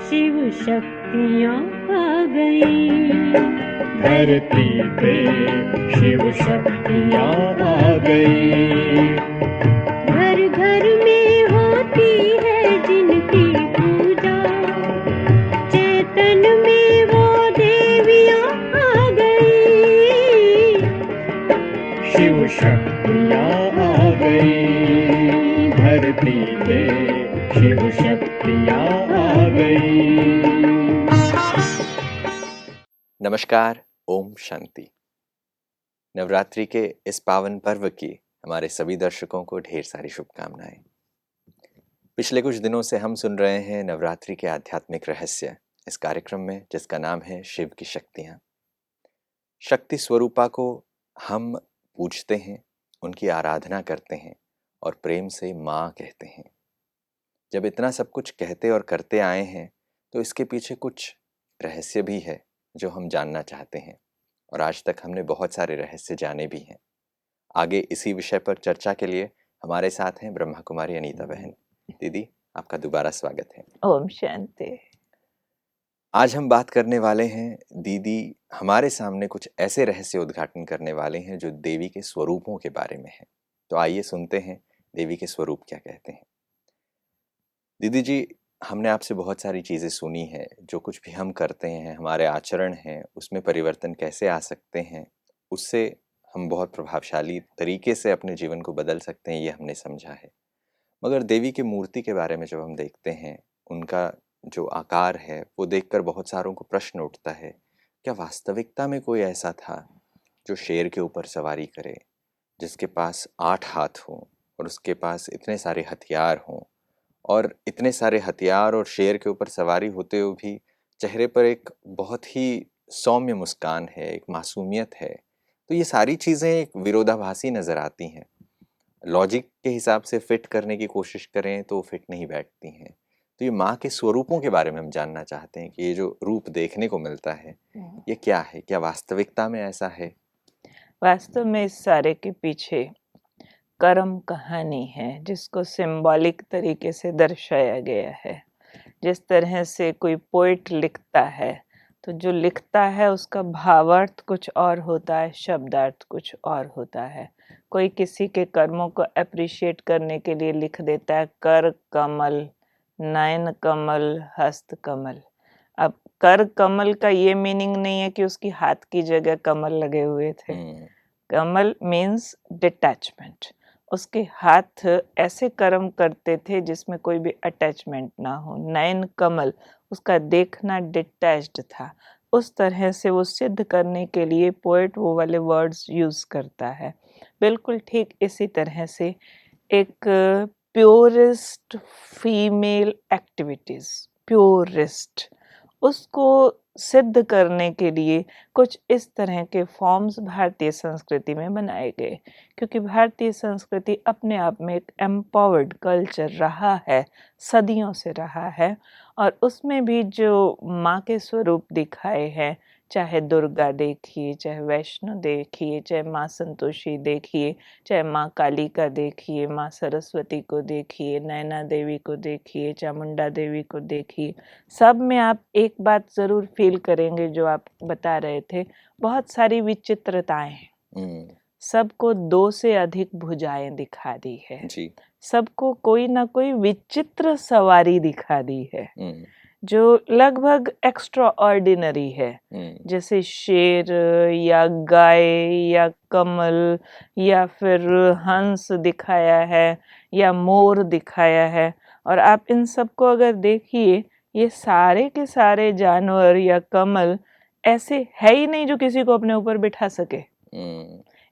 शिव शक्तियाँ आ गई, धरती पे शिव शक्तियाँ आ गई। घर घर में होती है जिनकी पूजा, चेतन में वो देवियाँ आ गई, शिव शक्तियाँ आ गई, धरती पे शिव शक्तियाँ आ गई। नमस्कार, ओम शांति। नवरात्रि के इस पावन पर्व की हमारे सभी दर्शकों को ढेर सारी शुभकामनाएं। पिछले कुछ दिनों से हम सुन रहे हैं नवरात्रि के आध्यात्मिक रहस्य इस कार्यक्रम में, जिसका नाम है शिव की शक्तियां। शक्ति स्वरूपा को हम पूजते हैं, उनकी आराधना करते हैं और प्रेम से माँ कहते हैं। जब इतना सब कुछ कहते और करते आए हैं तो इसके पीछे कुछ रहस्य भी है जो हम जानना चाहते हैं, और आज तक हमने बहुत सारे रहस्य जाने भी हैं। आगे इसी विषय पर चर्चा के लिए हमारे साथ हैं ब्रह्मा कुमारी अनीता बहन। दीदी, आपका दोबारा स्वागत है। ओम शांति। आज हम बात करने वाले हैं, दीदी हमारे सामने कुछ ऐसे रहस्य उद्घाटन करने वाले हैं जो देवी के स्वरूपों के बारे में है। तो आइए सुनते हैं देवी के स्वरूप क्या कहते हैं। दीदी जी, हमने आपसे बहुत सारी चीज़ें सुनी हैं, जो कुछ भी हम करते हैं, हमारे आचरण हैं, उसमें परिवर्तन कैसे आ सकते हैं, उससे हम बहुत प्रभावशाली तरीके से अपने जीवन को बदल सकते हैं, ये हमने समझा है। मगर देवी की मूर्ति के बारे में जब हम देखते हैं, उनका जो आकार है वो देखकर बहुत सारों को प्रश्न उठता है, क्या वास्तविकता में कोई ऐसा था जो शेर के ऊपर सवारी करे, जिसके पास 8 हाथ हों और उसके पास इतने सारे हथियार हों, और इतने सारे हथियार और शेर के ऊपर सवारी होते हुए भी चेहरे पर एक बहुत ही सौम्य मुस्कान है, एक मासूमियत है। तो ये सारी चीज़ें एक विरोधाभासी नज़र आती हैं। लॉजिक के हिसाब से फिट करने की कोशिश करें तो फिट नहीं बैठती हैं। तो ये माँ के स्वरूपों के बारे में हम जानना चाहते हैं कि ये जो रूप देखने को मिलता है ये क्या है, क्या वास्तविकता में ऐसा है? वास्तव में इस सारे के पीछे कर्म कहानी है, जिसको सिंबॉलिक तरीके से दर्शाया गया है। जिस तरह से कोई पोइट लिखता है तो जो लिखता है उसका भावार्थ कुछ और होता है, शब्दार्थ कुछ और होता है। कोई किसी के कर्मों को अप्रिशिएट करने के लिए लिख देता है कर कमल, नयन कमल, हस्त कमल। अब कर कमल का ये मीनिंग नहीं है कि उसकी हाथ की जगह कमल लगे हुए थे। कमल मीन्स डिटैचमेंट। उसके हाथ ऐसे कर्म करते थे जिसमें कोई भी अटैचमेंट ना हो। नयन कमल, उसका देखना डिटैच्ड था। उस तरह से वो सिद्ध करने के लिए पोएट वो वाले वर्ड्स यूज़ करता है। बिल्कुल ठीक इसी तरह से एक प्योरेस्ट फीमेल एक्टिविटीज़, प्योरेस्ट, उसको सिद्ध करने के लिए कुछ इस तरह के फॉर्म्स भारतीय संस्कृति में बनाए गए, क्योंकि भारतीय संस्कृति अपने आप में एक एम्पावर्ड कल्चर रहा है, सदियों से रहा है। और उसमें भी जो माँ के स्वरूप दिखाए हैं, चाहे दुर्गा देखिए, चाहे वैष्णो देखिए, चाहे माँ संतोषी देखिए, चाहे माँ काली का देखिए, माँ सरस्वती को देखिए, नैना देवी को देखिए, चामुंडा देवी को देखिए, सब में आप एक बात ज़रूर फील करेंगे जो आप बता रहे थे, बहुत सारी विचित्रताएं हैं। सबको 2 से अधिक भुजाएं दिखा दी है जी। सबको कोई ना कोई विचित्र सवारी दिखा दी है जो लगभग एक्स्ट्रा ऑर्डिनरी है। जैसे शेर या गाय या कमल या फिर हंस दिखाया है या मोर दिखाया है। और आप इन सबको अगर देखिए, ये सारे के सारे जानवर या कमल ऐसे है ही नहीं जो किसी को अपने ऊपर बिठा सके।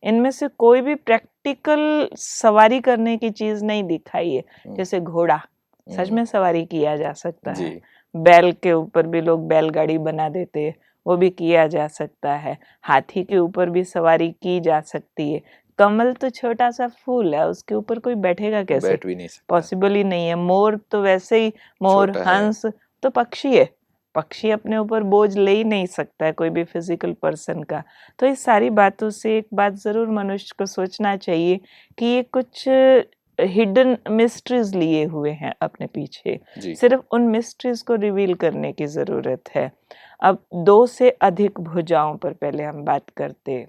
इनमें से कोई भी प्रैक्टिकल सवारी करने की चीज नहीं दिखाई है। जैसे घोड़ा, सच में सवारी किया जा सकता है। बैल के ऊपर भी लोग बैलगाड़ी बना देते हैं, वो भी किया जा सकता है। हाथी के ऊपर भी सवारी की जा सकती है। कमल तो छोटा सा फूल है, उसके ऊपर कोई बैठेगा कैसे? बैठ भी नहीं सकता, पॉसिबल ही नहीं है। मोर तो वैसे ही, मोर हंस तो पक्षी है, पक्षी अपने ऊपर बोझ ले ही नहीं सकता है कोई भी फिजिकल पर्सन का। तो इस सारी बातों से एक बात ज़रूर मनुष्य को सोचना चाहिए कि ये कुछ हिडन मिस्ट्रीज लिए हुए हैं अपने पीछे, जी सिर्फ उन मिस्ट्रीज को रिवील करने की ज़रूरत है। अब 2 से अधिक भुजाओं पर पहले हम बात करते।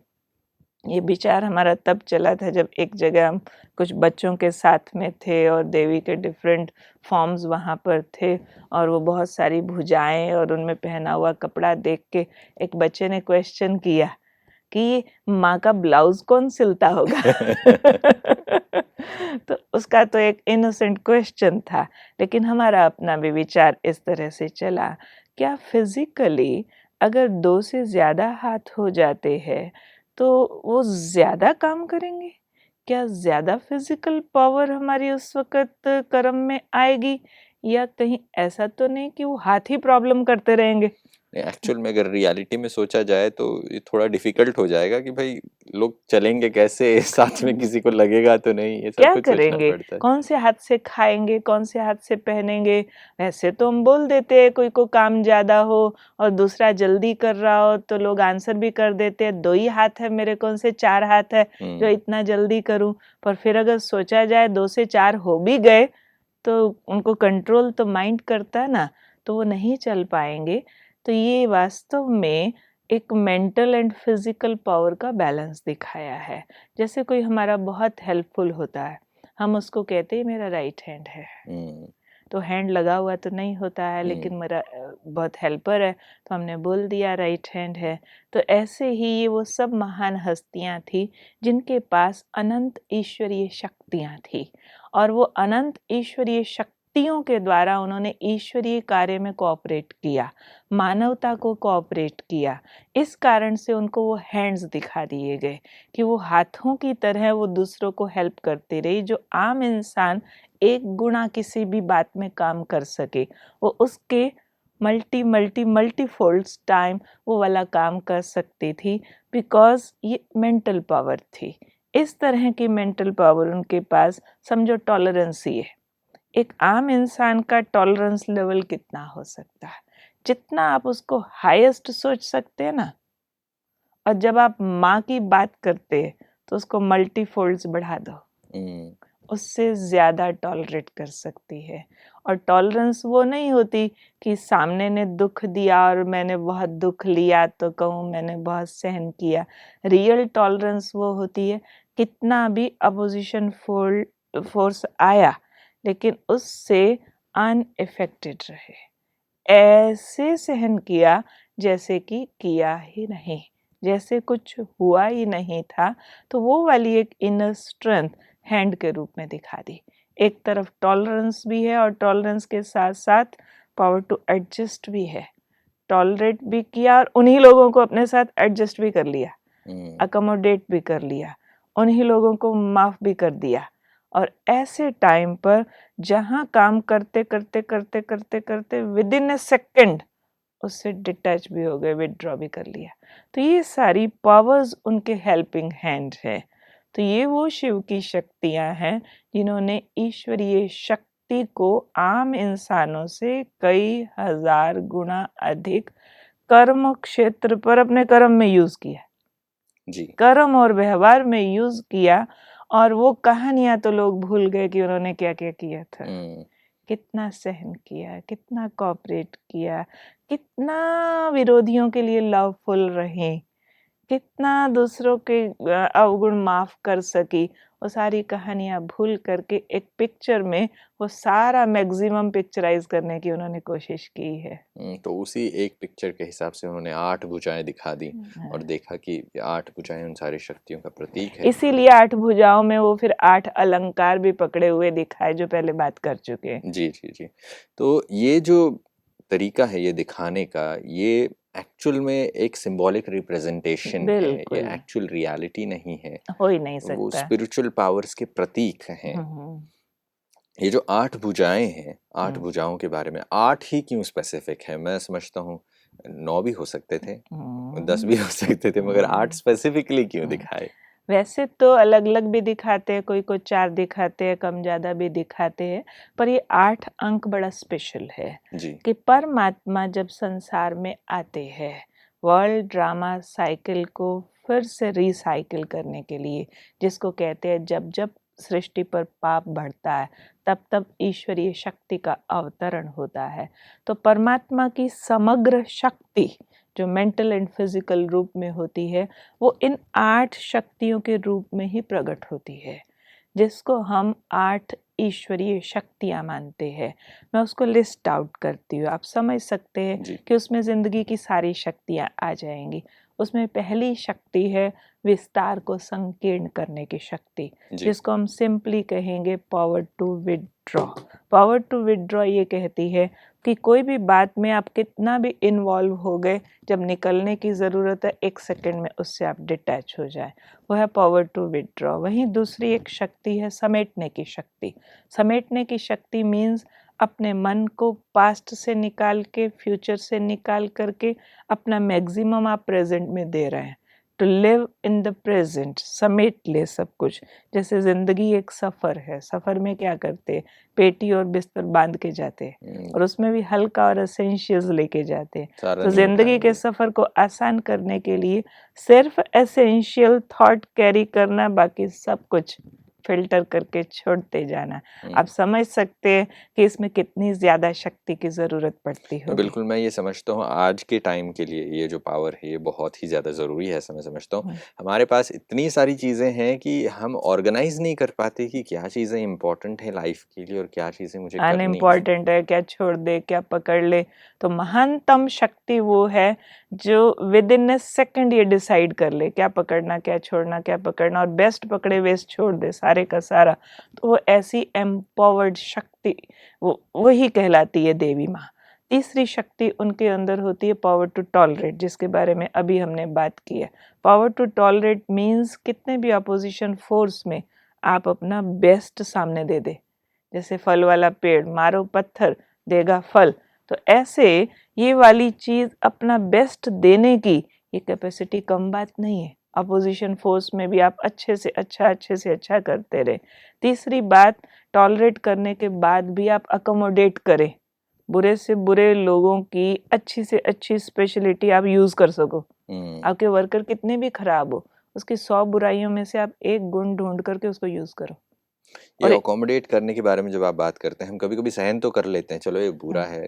ये विचार हमारा तब चला था जब एक जगह हम कुछ बच्चों के साथ में थे और देवी के डिफरेंट फॉर्म्स वहाँ पर थे और वो बहुत सारी भुजाएं और उनमें पहना हुआ कपड़ा देख के एक बच्चे ने क्वेश्चन किया कि ये माँ का ब्लाउज कौन सिलता होगा। तो उसका तो एक इनोसेंट क्वेश्चन था, लेकिन हमारा अपना भी विचार इस तरह से चला, क्या फिजिकली अगर 2 से ज़्यादा हाथ हो जाते हैं तो वो ज़्यादा काम करेंगे? क्या ज़्यादा फिजिकल पावर हमारी उस वक़्त कर्म में आएगी, या कहीं ऐसा तो नहीं कि वो हाथ ही प्रॉब्लम करते रहेंगे? एक्चुअल में अगर रियलिटी में सोचा जाए तो ये थोड़ा डिफिकल्ट हो जाएगा कि भाई लोग चलेंगे कैसे, साथ में किसी को लगेगा तो नहीं, ये सब क्या कुछ सोचना करेंगे? पड़ता है। कौन से हाथ से खाएँगे, कौन से हाथ से पहनेंगे? वैसे तो हम बोल देते हैं कोई को काम ज़्यादा हो और दूसरा जल्दी कर रहा हो तो लोग आंसर भी कर देते हैं, 2 ही हाथ है मेरे, कौन से 4 हाथ है जो इतना जल्दी करूँ? पर फिर अगर सोचा जाए 2 से 4 हो भी गए तो उनको कंट्रोल तो माइंड करता है ना, तो वो नहीं चल पाएँगे। तो ये वास्तव में एक मेंटल एंड फिजिकल पावर का बैलेंस दिखाया है। जैसे कोई हमारा बहुत हेल्पफुल होता है, हम उसको कहते हैं मेरा राइट हैंड है, तो हैंड लगा हुआ तो नहीं होता है, लेकिन मेरा बहुत हेल्पर है तो हमने बोल दिया राइट हैंड है। तो ऐसे ही ये वो सब महान हस्तियां थी जिनके पास अनंत ईश्वरीय शक्तियां थी, और वो अनंत ईश्वरीय शक्तियों के द्वारा उन्होंने ईश्वरीय कार्य में कोऑपरेट किया, मानवता को कोऑपरेट किया। इस कारण से उनको वो हैंड्स दिखा दिए गए कि वो हाथों की तरह वो दूसरों को हेल्प करती रही। जो आम इंसान एक गुणा किसी भी बात में काम कर सके, वो उसके multi multi multi folds time वो वाला काम कर सकती थी, बिकॉज ये मेंटल पावर थी। इस तरह की मेंटल पावर उनके पास, समझो टॉलरेंस ही है। एक आम इंसान का टॉलरेंस लेवल कितना हो सकता है? जितना आप उसको हाईएस्ट सोच सकते हैं ना, और जब आप माँ की बात करते हैं तो उसको मल्टी फोल्ड्स बढ़ा दो, उससे ज़्यादा टॉलरेट कर सकती है। और टॉलरेंस वो नहीं होती कि सामने ने दुख दिया और मैंने बहुत दुख लिया तो कहूँ मैंने बहुत सहन किया। रियल टॉलरेंस वो होती है कितना भी अपोजिशन फोर्स आया लेकिन उससे अनइफेक्टेड रहे, ऐसे सहन किया जैसे कि किया ही नहीं, जैसे कुछ हुआ ही नहीं था। तो वो वाली एक इनर स्ट्रेंथ हैंड के रूप में दिखा दी। एक तरफ टॉलरेंस भी है और टॉलरेंस के साथ साथ पावर टू एडजस्ट भी है। टॉलरेट भी किया और उन्हीं लोगों को अपने साथ एडजस्ट भी कर लिया, अकोमोडेट भी कर लिया, उन्हीं लोगों को माफ़ भी कर दिया। और ऐसे टाइम पर जहाँ काम करते करते करते करते करते विद इन ए सेकेंड उससे डिटैच भी हो गए, विदड्रॉ भी कर लिया। तो ये सारी पावर्स उनके हेल्पिंग हैंड है। तो ये वो शिव की शक्तियाँ हैं जिन्होंने ईश्वरीय शक्ति को आम इंसानों से कई हजार गुना अधिक कर्म क्षेत्र पर अपने कर्म में यूज किया, जी कर्म और व्यवहार में यूज किया। और वो कहानियां तो लोग भूल गए कि उन्होंने क्या क्या किया था, कितना सहन किया, कितना कोऑपरेट किया, कितना विरोधियों के लिए लवफुल रहे, कितना दूसरों के अवगुण माफ कर सकी। वो सारी कहानियां भूल करके एक पिक्चर में वो सारा मैक्सिमम पिक्चराइज करने की उन्होंने कोशिश की है। तो उसी एक पिक्चर के हिसाब से उन्होंने 8 भुजाएं दिखा दी और देखा कि ये 8 भुजाएं उन सारी शक्तियों का प्रतीक है। इसीलिए 8 भुजाओं में वो फिर 8 अलंकार भी पकड़े हुए दिखाए, जो पहले बात कर चुके हैं। जी जी जी। तो ये जो तरीका है ये दिखाने का, ये एक्चुअल में एक सिंबॉलिक रिप्रेजेंटेशन है, ये एक्चुअल रियलिटी नहीं है, हो ही नहीं सकता। वो स्पिरिचुअल पावर्स के प्रतीक हैं। ये जो 8 भुजाएं हैं, 8 भुजाओं के बारे में 8 ही क्यों स्पेसिफिक है? मैं समझता हूँ 9 भी हो सकते थे, 10 भी हो सकते थे, मगर 8 स्पेसिफिकली क्यों दिखाए? वैसे तो अलग अलग भी दिखाते हैं, कोई को 4 दिखाते हैं, कम ज़्यादा भी दिखाते हैं, पर ये 8 अंक बड़ा स्पेशल है जी। कि परमात्मा जब संसार में आते हैं वर्ल्ड ड्रामा साइकिल को फिर से रिसाइकिल करने के लिए, जिसको कहते हैं जब जब सृष्टि पर पाप बढ़ता है, तब तब ईश्वरीय शक्ति का अवतरण होता है। तो परमात्मा की समग्र शक्ति जो मेंटल एंड फिजिकल रूप में होती है, वो इन 8 शक्तियों के रूप में ही प्रकट होती है, जिसको हम 8 ईश्वरीय शक्तियाँ मानते हैं। मैं उसको लिस्ट आउट करती हूँ, आप समझ सकते हैं जी। कि उसमें ज़िंदगी की सारी शक्तियाँ आ जाएंगी। उसमें पहली शक्ति है विस्तार को संकीर्ण करने की शक्ति, जी। जिसको हम सिंपली कहेंगे power to withdraw. Power to withdraw ये कहती है कि कोई भी बात में आप कितना भी इन्वॉल्व हो गए, जब निकलने की ज़रूरत है 1 सेकंड में उससे आप डिटैच हो जाए, वो है पावर टू विदड्रॉ। वहीं दूसरी एक शक्ति है समेटने की शक्ति। समेटने की शक्ति मीन्स अपने मन को पास्ट से निकाल के, फ्यूचर से निकाल करके अपना मैक्सिमम आप प्रेजेंट में दे रहे हैं। To live in the present, समेट ले सब कुछ। जैसे ज़िंदगी एक सफ़र है, सफ़र में क्या करते हैं, पेटी और बिस्तर बांध के जाते हैं और उसमें भी हल्का और एसेंशियल्स लेके जाते हैं। सारा तो नहीं ज़िंदगी के उठाएंगे। सफ़र को आसान करने के लिए सिर्फ एसेंशियल थॉट कैरी करना, बाकी सब कुछ फिल्टर करके छोड़ते जाना। आप समझ सकते हैं कि इसमें कितनी ज़्यादा शक्ति की ज़रूरत पड़ती होगी। बिल्कुल, मैं ये समझता हूँ आज के टाइम के लिए ये जो पावर है ये बहुत ही ज़्यादा ज़रूरी है, ऐसा मैं समझता हूँ। हमारे पास इतनी सारी चीज़ें हैं कि हम ऑर्गेनाइज़ नहीं कर पाते कि क्या चीज़ें इम्पोर्टेंट है लाइफ के लिए और क्या चीज़ें मुझे करनी है। अनइम्पॉर्टेंट है, क्या छोड़ दे, क्या पकड़ ले। तो महानतम शक्ति वो है जो विद इन अ सेकंड ये डिसाइड कर ले क्या पकड़ना, क्या छोड़ना, क्या पकड़ना, और बेस्ट पकड़े वेस्ट छोड़ दे सारे का सारा। तो वो ऐसी एम्पावर्ड शक्ति वही कहलाती है देवी माँ। तीसरी शक्ति उनके अंदर होती है पावर टू टॉलरेट, जिसके बारे में अभी हमने बात की है। पावर टू टॉलरेट मीन्स कितने भी अपोजिशन फोर्स में आप अपना बेस्ट सामने दे दे। जैसे फल वाला पेड़, मारो पत्थर देगा फल, तो ऐसे ये वाली चीज़ अपना बेस्ट देने की ये कैपेसिटी कम बात नहीं है। अपोजिशन फोर्स में भी आप अच्छे से अच्छा करते रहे। तीसरी बात, टॉलरेट करने के बाद भी आप अकोमोडेट करें, बुरे से बुरे लोगों की अच्छी से अच्छी स्पेशलिटी आप यूज़ कर सको। आपके वर्कर कितने भी खराब हो, उसकी 100 बुराइयों में से आप एक गुण ढूंढ करके उसको यूज़ करो। ये अकोमोडेट करने के बारे में जब आप बात करते हैं, हम कभी-कभी सहन तो कर लेते हैं, चलो ये बुरा है,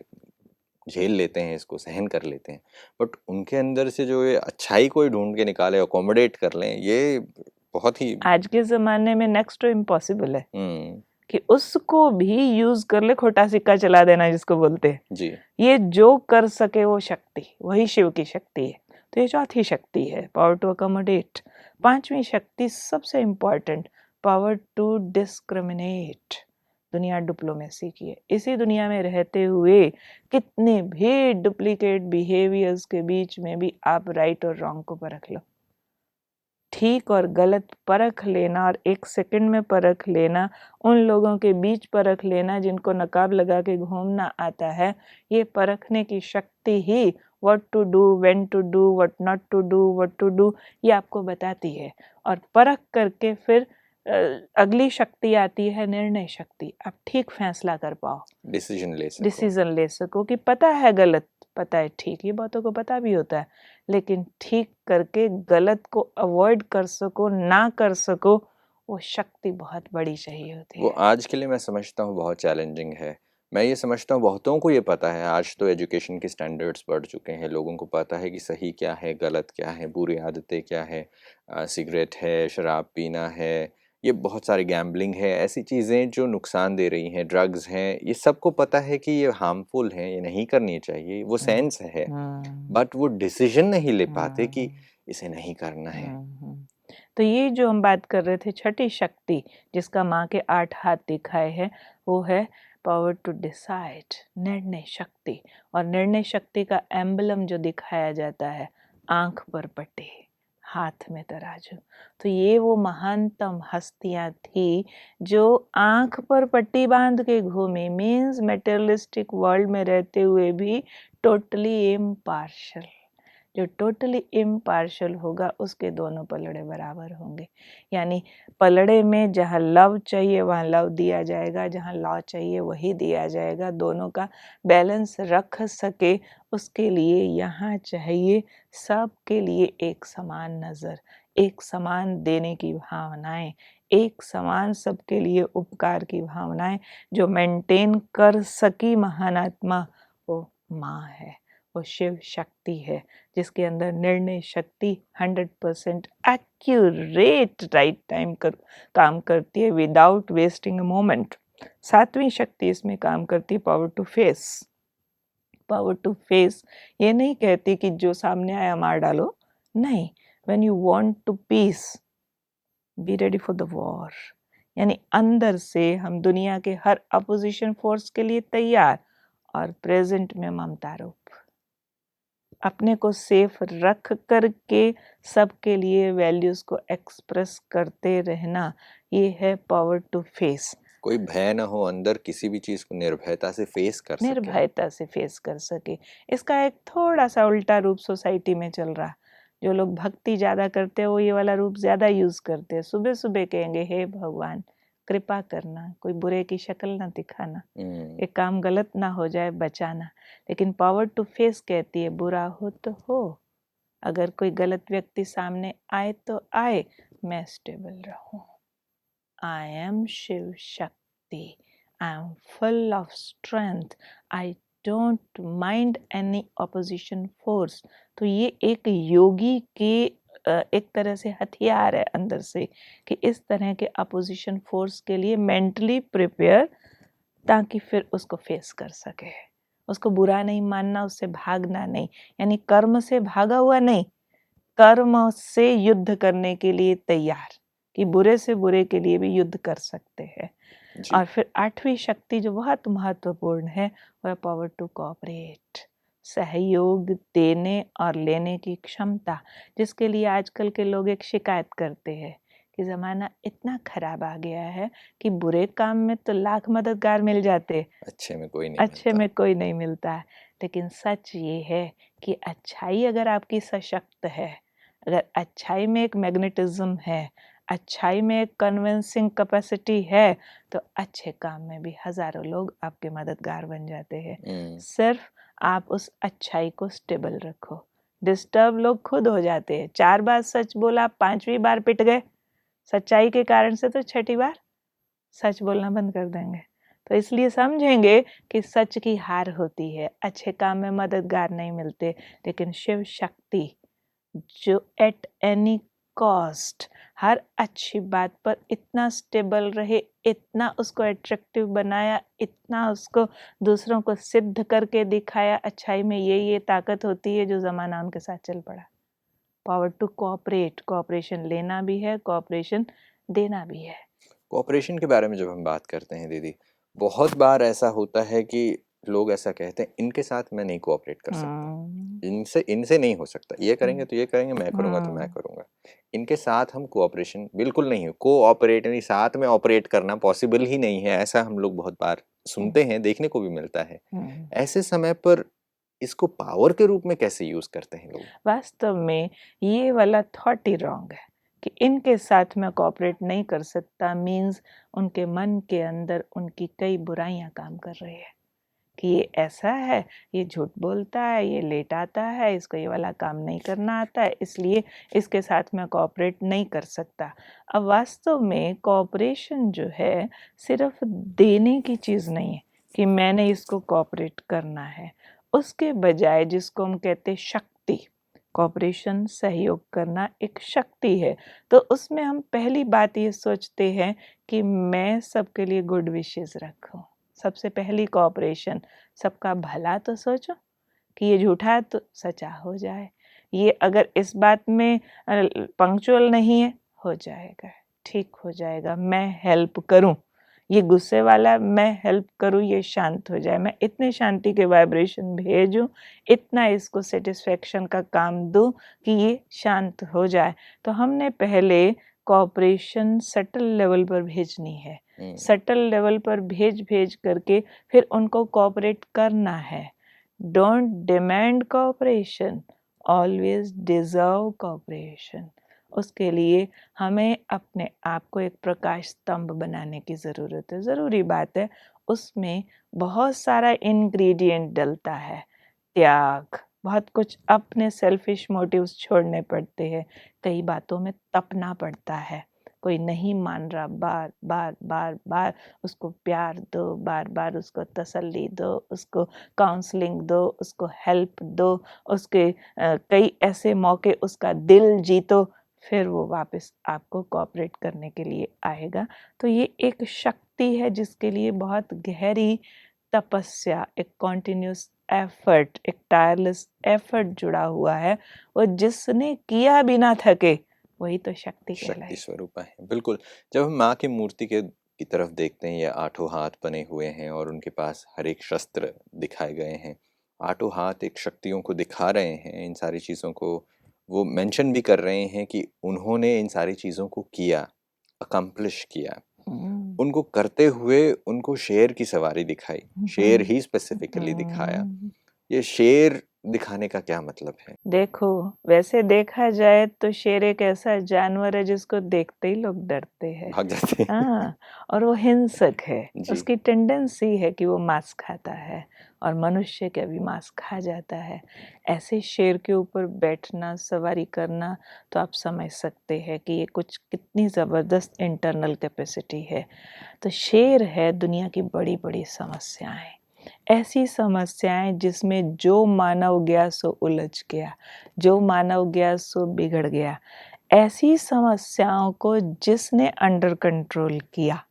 झेल लेते हैं इसको, सहन कर लेते हैं, बट उनके अंदर से जो ये अच्छाई कोई ढूंढ के निकाले, अकोमोडेट कर लें, ये बहुत ही आज के ज़माने में नेक्स्ट टू इम्पॉसिबल है कि उसको भी यूज़ कर ले, खोटा सिक्का चला देना जिसको बोलते हैं। जी। ये जो कर सके वो शक्ति, वही शिव की शक्ति है। तो ये चौथी शक्ति है पावर टू अकोमोडेट। पांचवी शक्ति सबसे इम्पॉर्टेंट, पावर टू डिस्क्रिमिनेट। दुनिया डिप्लोमेसी की है। इसी दुनिया में रहते हुए कितने भी डुप्लीकेट बिहेवियर्स के बीच में भी आप राइट और रॉन्ग को परख लो। ठीक और गलत परख लेना, और 1 सेकंड में परख लेना, उन लोगों के बीच परख लेना जिनको नकाब लगा के घूमना आता है। ये परखने की शक्ति ही what to do, when to do, what not to do, what to do, ये आपको बताती है। और परख करके फिर अगली शक्ति आती है निर्णय शक्ति। आप ठीक फैसला कर पाओ, डिसीजन ले सको कि पता है गलत, पता है ठीक, ये बातों को पता भी होता है, लेकिन ठीक करके गलत को अवॉइड कर सको, ना कर सको, वो शक्ति बहुत बड़ी चाहिए होती है। वो आज के लिए मैं समझता हूँ बहुत चैलेंजिंग है। मैं ये समझता हूँ बहुतों को ये पता है, आज तो एजुकेशन के स्टैंडर्ड्स बढ़ चुके हैं, लोगों को पता है कि सही क्या है, गलत क्या है, बुरी आदतें क्या है, सिगरेट है, शराब पीना है, ये बहुत सारी गैम्बलिंग है, ऐसी चीज़ें जो नुकसान दे रही हैं, ड्रग्स हैं, ये सबको पता है कि ये हार्मफुल हैं, ये नहीं करनी चाहिए, वो सेंस है, बट वो डिसीजन नहीं ले पाते कि इसे नहीं करना है। तो ये जो हम बात कर रहे थे छठी शक्ति, जिसका माँ के 8 हाथ दिखाए हैं, वो है पावर टू डिसाइड, निर्णय शक्ति। और निर्णय शक्ति का एम्बलम जो दिखाया जाता है, आंख पर पट्टी, हाथ में तराजू। तो ये वो महानतम हस्तियां थी जो आंख पर पट्टी बांध के घूमी, मीन्स मेटेरियलिस्टिक वर्ल्ड में रहते हुए भी टोटली इम्पार्शल। जो टोटली इम्पार्शल होगा उसके दोनों पलड़े बराबर होंगे। यानी पलड़े में जहाँ लव चाहिए वहाँ लव दिया जाएगा, जहाँ लॉ चाहिए वही दिया जाएगा। दोनों का बैलेंस रख सके उसके लिए यहाँ चाहिए सबके लिए एक समान नज़र, एक समान देने की भावनाएं, एक समान सबके लिए उपकार की भावनाएं जो मेंटेन कर सकी महान आत्मा, वो माँ है, वो शिव शक्ति है, जिसके अंदर निर्णय शक्ति 100% एक्यूरेट राइट टाइम काम करती है विदाउट वेस्टिंग अ मोमेंट। सातवीं शक्ति इसमें काम करती है power to face. Power to face ये नहीं कहती कि जो सामने आया मार डालो, नहीं। When you want to peace, be ready for the war. यानी अंदर से हम दुनिया के हर अपोजिशन फोर्स के लिए तैयार, और प्रेजेंट में ममता रूप अपने को सेफ रख करके सबके लिए वैल्यूज को एक्सप्रेस करते रहना, ये है पावर टू फेस। कोई भय न हो अंदर, किसी भी चीज को निर्भयता से फेस कर सके। निर्भयता से फेस कर सके। इसका एक थोड़ा सा उल्टा रूप सोसाइटी में चल रहा। जो लोग भक्ति ज्यादा करते हैं वो ये वाला रूप ज्यादा यूज करते हैं। सुबह सुबह कहेंगे हे भगवान कृपा करना, कोई बुरे की शक्ल ना दिखाना, एक काम गलत ना हो जाए, बचाना। लेकिन पावर टू फेस कहती है बुरा हो तो हो, अगर कोई गलत व्यक्ति सामने आए तो आए, मैं स्टेबल रहूं। I am Shiv Shakti, I am full of strength, I don't mind any opposition force. तो ये एक योगी के एक तरह से हथियार है अंदर से, कि इस तरह के अपोजिशन फोर्स के लिए मेंटली प्रिपेयर, ताकि फिर उसको फेस कर सके। उसको बुरा नहीं मानना, उससे भागना नहीं, यानी कर्म से भागा हुआ नहीं, कर्म से युद्ध करने के लिए तैयार, कि बुरे से बुरे के लिए भी युद्ध कर सकते हैं। और फिर आठवीं शक्ति जो बहुत महत्वपूर्ण है, वह पावर टू कोऑपरेट, सहयोग देने और लेने की क्षमता, जिसके लिए आजकल के लोग एक शिकायत करते हैं कि ज़माना इतना खराब आ गया है कि बुरे काम में तो लाख मददगार मिल जाते, अच्छे में कोई नहीं मिलता है। लेकिन सच ये है कि अच्छाई अगर आपकी सशक्त है, अगर अच्छाई में एक मैग्नेटिज्म है, अच्छाई में एक कन्विंसिंग कैपेसिटी है, तो अच्छे काम में भी हजारों लोग आपके मददगार बन जाते हैं। सिर्फ आप उस अच्छाई को स्टेबल रखो। डिस्टर्ब लोग खुद हो जाते हैं। 4 बार सच बोला, 5वीं बार पिट गए सच्चाई के कारण से, तो 6ठी बार सच बोलना बंद कर देंगे। तो इसलिए समझेंगे कि सच की हार होती है, अच्छे काम में मददगार नहीं मिलते। लेकिन शिव शक्ति जो एट एनी कॉस्ट हर अच्छी बात पर इतना स्टेबल रहे, इतना उसको अट्रैक्टिव बनाया, इतना उसको दूसरों को सिद्ध करके दिखाया, अच्छाई में ये ताकत होती है, जो ज़माना उनके साथ चल पड़ा। पावर टू कोऑपरेट, कोऑपरेशन लेना भी है, कोऑपरेशन देना भी है। कोऑपरेशन के बारे में जब हम बात करते हैं दीदी, बहुत बार ऐसा होता है कि लोग ऐसा कहते हैं इनके साथ मैं नहीं कोऑपरेट कर सकता, इनसे नहीं हो सकता, ये करेंगे तो ये करेंगे, मैं करूंगा तो मैं करूंगा, इनके साथ हम कोऑपरेशन बिल्कुल नहीं हो, कोऑपरेट नहीं, साथ में ऑपरेट करना पॉसिबल ही नहीं है। ऐसा हम लोग बहुत बार सुनते हैं, देखने को भी मिलता है। ऐसे समय पर इसको पावर के रूप में कैसे यूज करते हैं लोग? वास्तव में ये वाला थॉट ही रॉन्ग है कि इनके साथ मैं कोऑपरेट नहीं कर सकता, मीन्स उनके मन के अंदर उनकी कई बुराइयां काम कर रही है, कि ये ऐसा है, ये झूठ बोलता है, ये लेट आता है, इसको ये वाला काम नहीं करना आता है, इसलिए इसके साथ मैं कोऑपरेट नहीं कर सकता। अब वास्तव में कोऑपरेशन जो है सिर्फ देने की चीज़ नहीं है कि मैंने इसको कोऑपरेट करना है। उसके बजाय जिसको हम कहते हैं शक्ति, कोऑपरेशन सहयोग करना एक शक्ति है। तो उसमें हम पहली बात ये सोचते हैं कि मैं सबके लिए गुड विशेस रखूं। सबसे पहली कोऑपरेशन, सबका भला तो सोचो कि ये झूठा है तो सच्चा हो जाए, ये अगर इस बात में पंक्चुअल नहीं है, हो जाएगा, ठीक हो जाएगा, मैं हेल्प करूं, ये गुस्से वाला मैं हेल्प करूं, ये शांत हो जाए, मैं इतने शांति के वाइब्रेशन भेजूं, इतना इसको सेटिस्फेक्शन का काम दूं कि ये शांत हो जाए। तो हमने पहले कोऑपरेशन सटल लेवल पर भेजनी है, सटल लेवल पर भेज करके फिर उनको कोऑपरेट करना है। Don't demand cooperation, always deserve cooperation. उसके लिए हमें अपने आप को एक प्रकाश स्तंभ बनाने की ज़रूरत है। ज़रूरी बात है, उसमें बहुत सारा इंग्रेडिएंट डलता है, त्याग, बहुत कुछ अपने सेल्फिश मोटिव्स छोड़ने पड़ते हैं, कई बातों में तपना पड़ता है, कोई नहीं मान रहा, बार बार बार बार उसको प्यार दो, बार बार उसको तसल्ली दो, उसको काउंसलिंग दो, उसको हेल्प दो, उसके कई ऐसे मौके उसका दिल जीतो, फिर वो वापस आपको कोऑपरेट करने के लिए आएगा। तो ये एक शक्ति है जिसके लिए बहुत गहरी तपस्या, एक कॉन्टिन्यूस एफर्ट, एक टायरलेस एफर्ट जुड़ा हुआ है। वो जिसने किया बिना थके वही तो शक्ति शक्ति कहलाएगी। स्वरूपा है। बिल्कुल, जब हम माँ की मूर्ति की तरफ देखते हैं, ये आठों हाथ बने हुए हैं और उनके पास हर एक शस्त्र दिखाए गए हैं। आठों हाथ एक शक्तियों को दिखा रहे हैं, इन सारी चीज़ों को वो मेंशन भी कर रहे हैं कि उन्होंने इन सारी चीज़ों को किया, अकम्प्लिश किया। उनको करते हुए उनको शेर की सवारी दिखाई, शेर ही स्पेसिफिकली दिखाया। ये शेर दिखाने का क्या मतलब है? देखो, वैसे देखा जाए तो शेर एक ऐसा जानवर है जिसको देखते ही लोग डरते हैं। भाग जाते हैं। हाँ, और वो हिंसक है। जी। उसकी टेंडेंसी है कि वो मांस खाता है और मनुष्य का भी मांस खा जाता है। ऐसे शेर के ऊपर बैठना, सवारी करना, तो आप समझ सकते हैं कि ये कुछ कितनी ज़बरदस्त इंटरनल कैपेसिटी है। तो शेर है दुनिया की बड़ी-बड़ी समस्याएं, ऐसी समस्याएं जिसमें जो मानव गया सो उलझ गया, जो मानव गया सो बिगड़ गया। ऐसी समस्याओं को जिसने अंडर कंट्रोल किया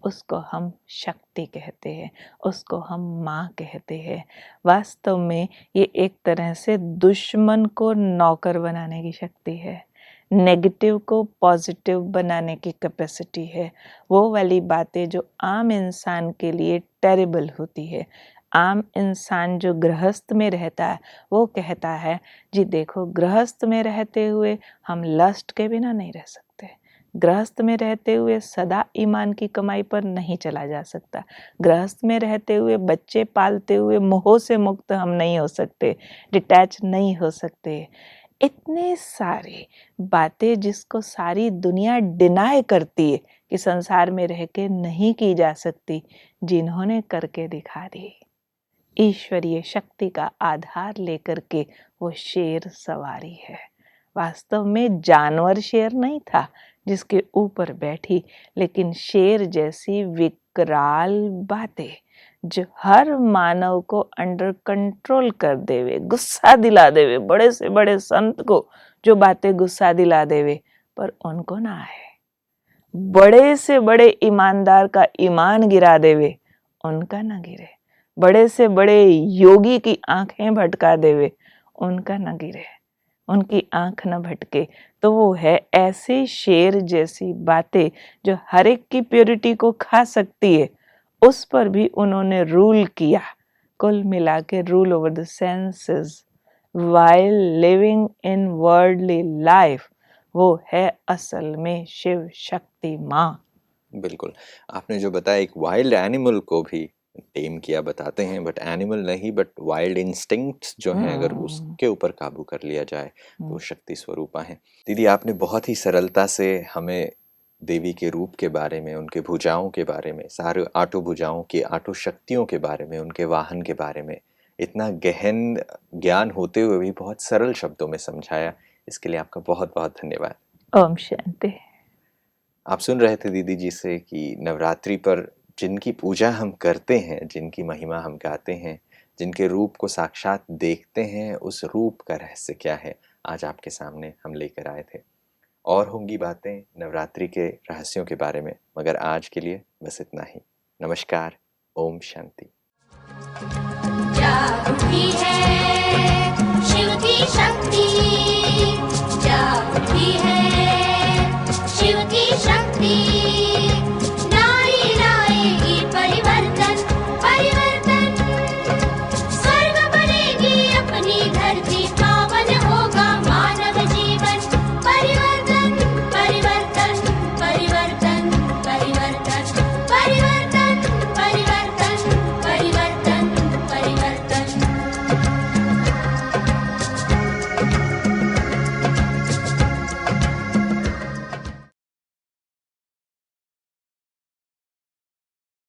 उसको हम शक्ति कहते हैं, उसको हम माँ कहते हैं। वास्तव में ये एक तरह से दुश्मन को नौकर बनाने की शक्ति है, नेगेटिव को पॉजिटिव बनाने की कैपेसिटी है। वो वाली बातें जो आम इंसान के लिए टेरिबल होती है। आम इंसान जो गृहस्थ में रहता है वो कहता है, जी देखो, गृहस्थ में रहते हुए हम लस्ट के बिना नहीं रह सकते, गृहस्थ में रहते हुए सदा ईमान की कमाई पर नहीं चला जा सकता, गृहस्थ में रहते हुए बच्चे पालते हुए मोह से मुक्त हम नहीं हो सकते, डिटैच नहीं हो सकते। इतने सारे बातें जिसको सारी दुनिया डिनाई करती है कि संसार में रह के नहीं की जा सकती, जिन्होंने करके दिखा दी। ईश्वरीय शक्ति का आधार लेकर के वो शेर सवारी है। वास्तव में जानवर शेर नहीं था जिसके ऊपर बैठी, लेकिन शेर जैसी विकराल बातें जो हर मानव को अंडर कंट्रोल कर देवे, गुस्सा दिला देवे, बड़े से बड़े संत को जो बातें गुस्सा दिला देवे पर उनको ना आए, बड़े से बड़े ईमानदार का ईमान गिरा देवे, उनका ना गिरे, बड़े से बड़े योगी की आंखें भटका देवे, उनका न गिरे, उनकी आंख न भटके। तो वो है ऐसे शेर जैसी बातें जो हर एक की प्योरिटी को खा सकती है, उस पर भी उन्होंने रूल किया। कुल मिला के rule over the senses while living in worldly life, वो है असल में शिव शक्ति माँ। बिल्कुल, आपने जो बताया एक वाइल्ड एनिमल को भी टेम किया बताते हैं, बट एनिमल नहीं, बट वाइल्ड इंस्टिंक्ट्स जो हैं अगर उसके ऊपर काबू कर लिया जाए तो शक्ति स्वरूपा है। दीदी, आपने बहुत ही सरलता से हमें देवी के रूप के बारे में, उनके भुजाओं के बारे में, सारे आठों भुजाओं की आठों शक्तियों के बारे में, उनके वाहन के बारे में इतना गहन ज्ञान होते हुए भी बहुत सरल शब्दों में समझाया। इसके लिए आपका बहुत बहुत धन्यवाद। ओम शांति। आप सुन रहे थे दीदी जी से कि नवरात्रि पर जिनकी पूजा हम करते हैं, जिनकी महिमा हम गाते हैं, जिनके रूप को साक्षात देखते हैं, उस रूप का रहस्य क्या है, आज आपके सामने हम लेकर आए थे। और होंगी बातें नवरात्रि के रहस्यों के बारे में, मगर आज के लिए बस इतना ही। नमस्कार। ओम शांति। जागती है शिव की शक्ति।